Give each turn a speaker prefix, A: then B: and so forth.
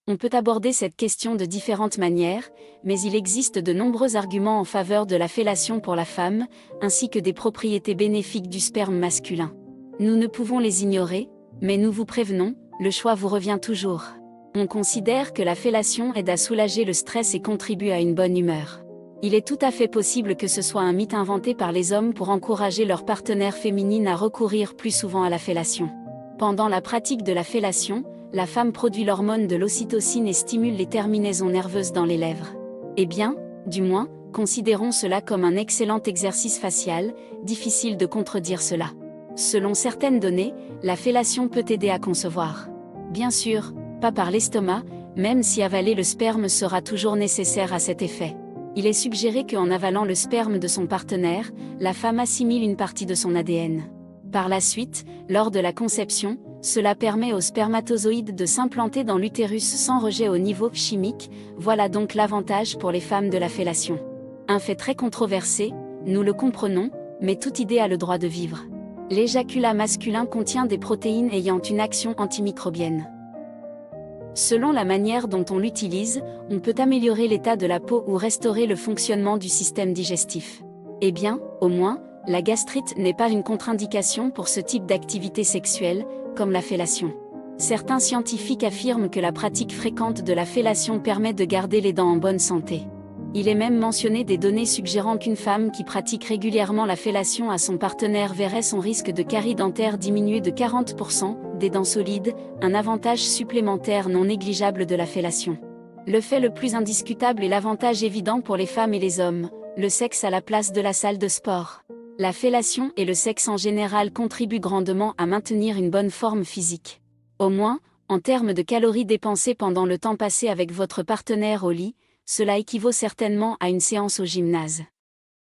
A: On peut aborder cette question de différentes manières, mais il existe de nombreux arguments en faveur de la fellation pour la femme, ainsi que des propriétés bénéfiques du sperme masculin. Nous ne pouvons les ignorer, mais nous vous prévenons, le choix vous revient toujours. On considère que la fellation aide à soulager le stress et contribue à une bonne humeur. Il est tout à fait possible que ce soit un mythe inventé par les hommes pour encourager leur partenaire féminine à recourir plus souvent à la fellation. Pendant la pratique de la fellation, la femme produit l'hormone de l'ocytocine et stimule les terminaisons nerveuses dans les lèvres. Eh bien, du moins, considérons cela comme un excellent exercice facial, difficile de contredire cela. Selon certaines données, la fellation peut aider à concevoir. Bien sûr, pas par l'estomac, même si avaler le sperme sera toujours nécessaire à cet effet. Il est suggéré qu'en avalant le sperme de son partenaire, la femme assimile une partie de son ADN. Par la suite, lors de la conception, cela permet aux spermatozoïdes de s'implanter dans l'utérus sans rejet au niveau chimique, voilà donc l'avantage pour les femmes de la fellation. Un fait très controversé, nous le comprenons, mais toute idée a le droit de vivre. L'éjaculat masculin contient des protéines ayant une action antimicrobienne. Selon la manière dont on l'utilise, on peut améliorer l'état de la peau ou restaurer le fonctionnement du système digestif. Eh bien, au moins, la gastrite n'est pas une contre-indication pour ce type d'activité sexuelle, comme la fellation. Certains scientifiques affirment que la pratique fréquente de la fellation permet de garder les dents en bonne santé. Il est même mentionné des données suggérant qu'une femme qui pratique régulièrement la fellation à son partenaire verrait son risque de carie dentaire diminuer de 40%, des dents solides, un avantage supplémentaire non négligeable de la fellation. Le fait le plus indiscutable est l'avantage évident pour les femmes et les hommes, le sexe à la place de la salle de sport. La fellation et le sexe en général contribuent grandement à maintenir une bonne forme physique. Au moins, en termes de calories dépensées pendant le temps passé avec votre partenaire au lit, cela équivaut certainement à une séance au gymnase.